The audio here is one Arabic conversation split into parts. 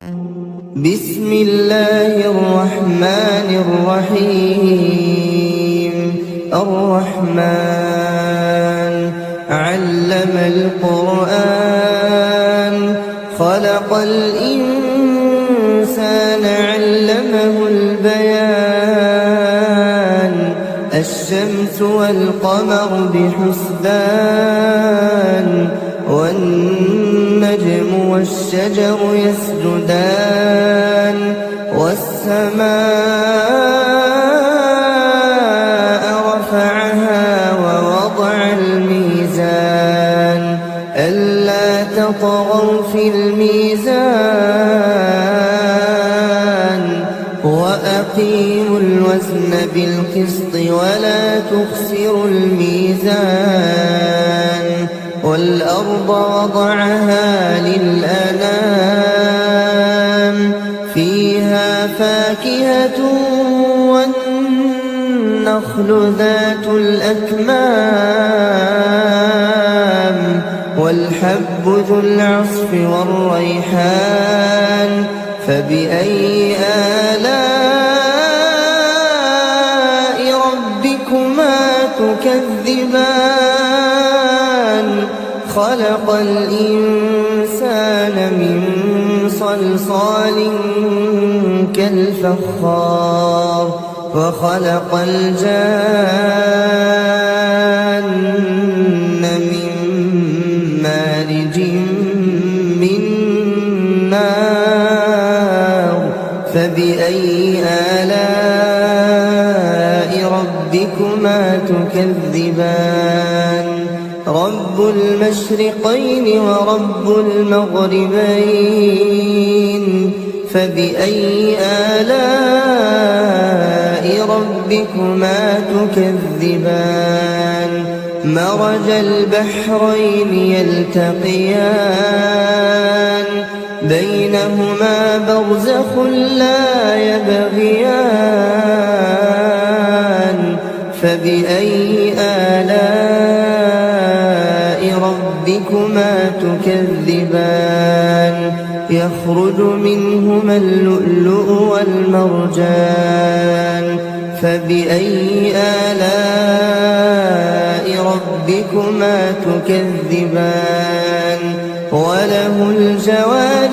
بسم الله الرحمن الرحيم. الرحمن علم القرآن خلق الإنسان علمه البيان الشمس والقمر بحسبان والنجم والشجر يسجدان والسماء رفعها ووضع الميزان ألا تطغوا في الميزان وأقيموا الوزن بالقسط ولا تخسروا الميزان والأرض وضعها للأنام فيها فاكهة والنخل ذات الأكمام والحب ذو العصف والريحان فبأي آلاء ربكما تكذبان خلق الإنسان من صلصال كالفخار وخلق الجان من مارج من نار فبأي آلاء ربكما تكذبان رب المشرقين ورب المغربين فبأي آلاء ربكما تكذبان مرج البحرين يلتقيان بينهما برزخ لا يبغيان فبأي آلاء ربكما تكذبان يخرج منهما اللؤلؤ والمرجان فبأي آلاء ربكما تكذبان وله الجوار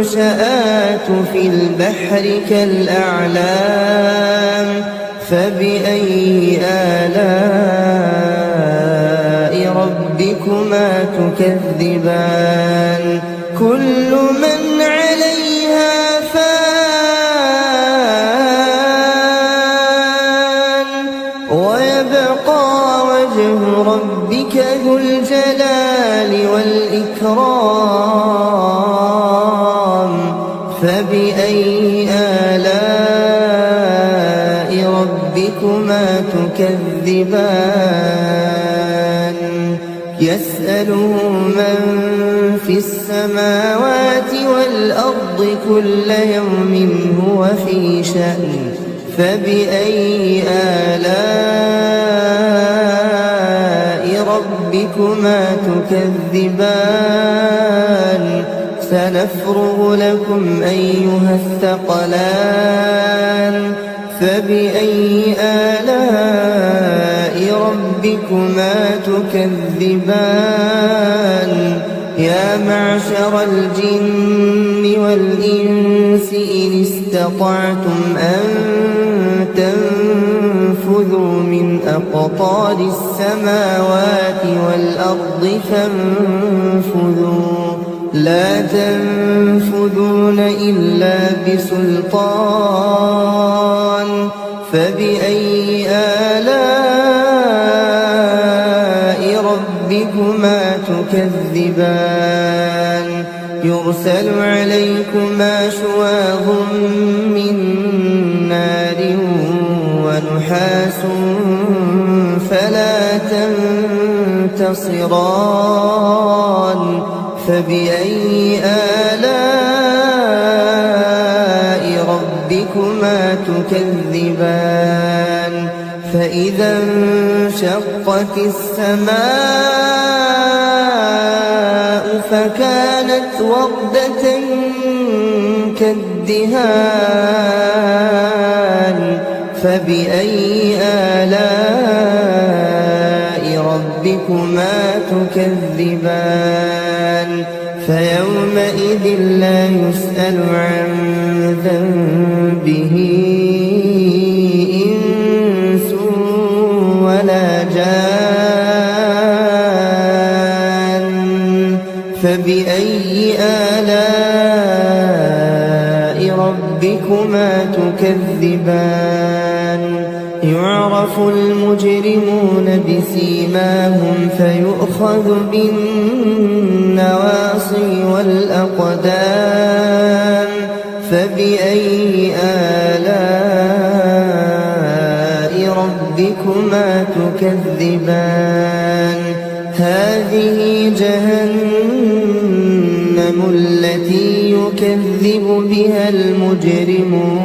المنشآت في البحر كالأعلام فبأي آلاء ربكما تكذبان كل من عليها فان ويبقى وجه ربك ذو الجلال والإكرام فبأي آلاء ربكما تكذبان يسأله من في السماوات والأرض كل يوم هو في شأن فبأي آلاء ربكما تكذبان سنفرغ لكم أيها الثقلان فبأي آلاء ربكما تكذبان يا معشر الجن والإنس إن استطعتم أن تنفذوا من أقطار السماوات والأرض فانفذوا لا تنفذون إلا بسلطان فبأي آلاء ربكما تكذبان يرسل عليكما شواظ من نار ونحاس فلا تنتصران فبأي آلاء ربكما تكذبان فإذا انشقت السماء فكانت وردة كالدهان فبأي آلاء ربكما تكذبان فيومئذ لا يسأل عن ذنبه إنس ولا جان فبأي آلاء ربكما تكذبان يعرف المجرمون بسيماهم فيؤخذ بالنواصي والأقدام فبأي آلاء ربكما تكذبان هذه جهنم التي يكذب بها المجرمون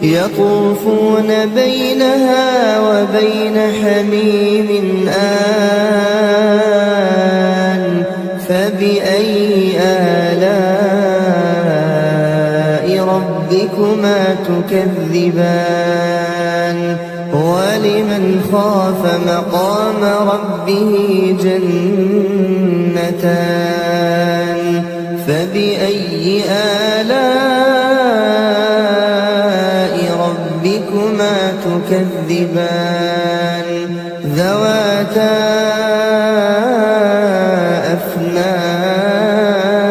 يطوفون بينها وبين حميم آن فبأي آلاء ربكما تكذبان ولمن خاف مقام ربه جنتان فبأي آلاء ربكما تكذبان ذواتا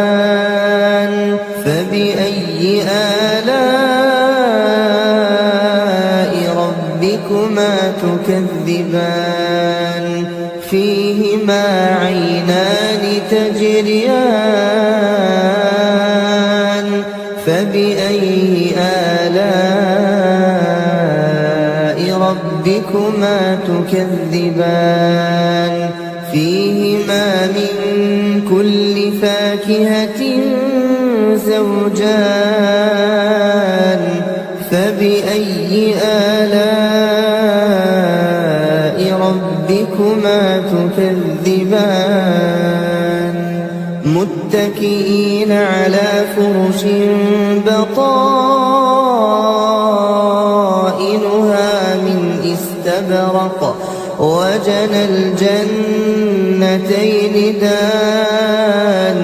أفنان فبأي آلاء ربكما تكذبان فيهما عينان تجريان فبأي آلاء ربكما تكذبان فيهما من كل فاكهة زوجان فبأي آلاء ربكما تكذبان متكئين على فرش بطائنها من استبرق وجنى الجنتين دان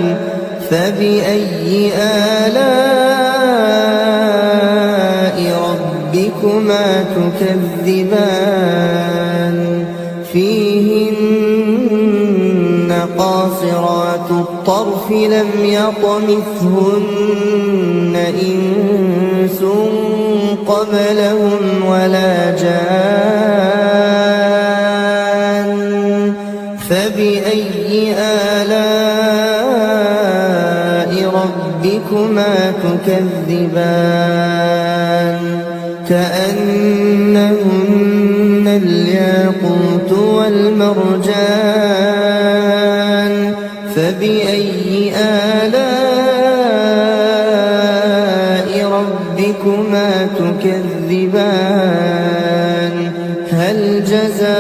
فبأي آلاء ربكما تكذبان فيهن قاصرات الطرف لم يطمثهن إنس قبلهم ولا جان فبأي آلاء ربكما تكذبان كأنهن الياقوت والمرجان فبأي آلاء ربكما تكذبان هل جزاء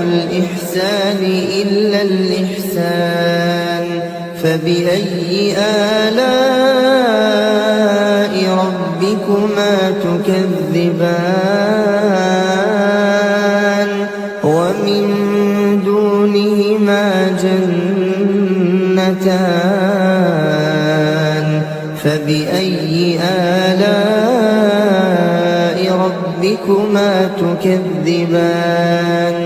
الإحسان إلا الإحسان فبأي آلاء ربكما تكذبان ومن دونهما جنتان فبأي آلاء ربكما تكذبان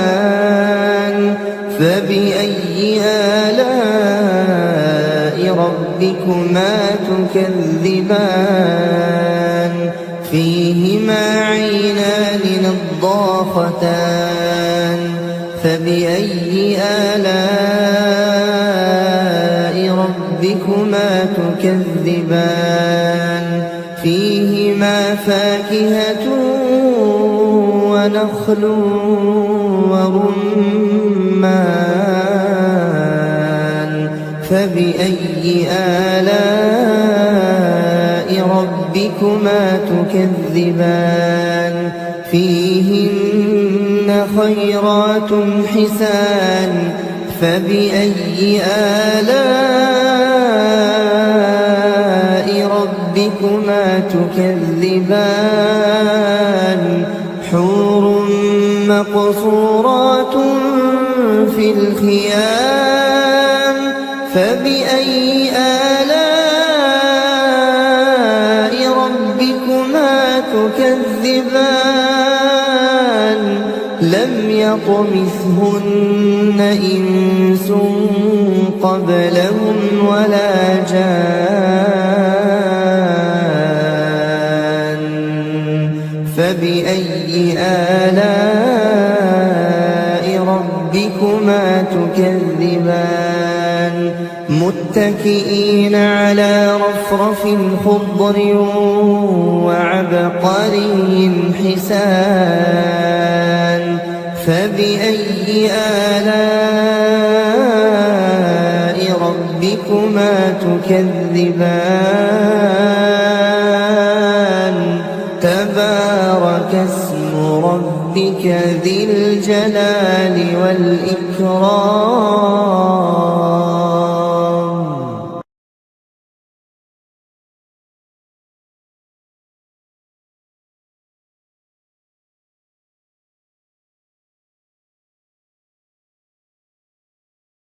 مدهامتان فبأي آلاء ربكما تكذبان فيهما عينان نضاختان فبأي آلاء ربكما تكذبان فيهما فاكهة ونخل ورمان فبأي آلاء ربكما تكذبان فيهن خيرات حسان فبأي آلاء ربكما تكذبان حور مقصورات في الخيام فبأي آلاء ربكما تكذبان لم يطمثهن إنس قبلهم ولا جان فبأي آلاء ربكما تكذبان متكئين على رفرف خضر وعبقري حسان فبأي آلاء ربكما تكذبان تبارك اسم ربك ذي الجلال والإكرام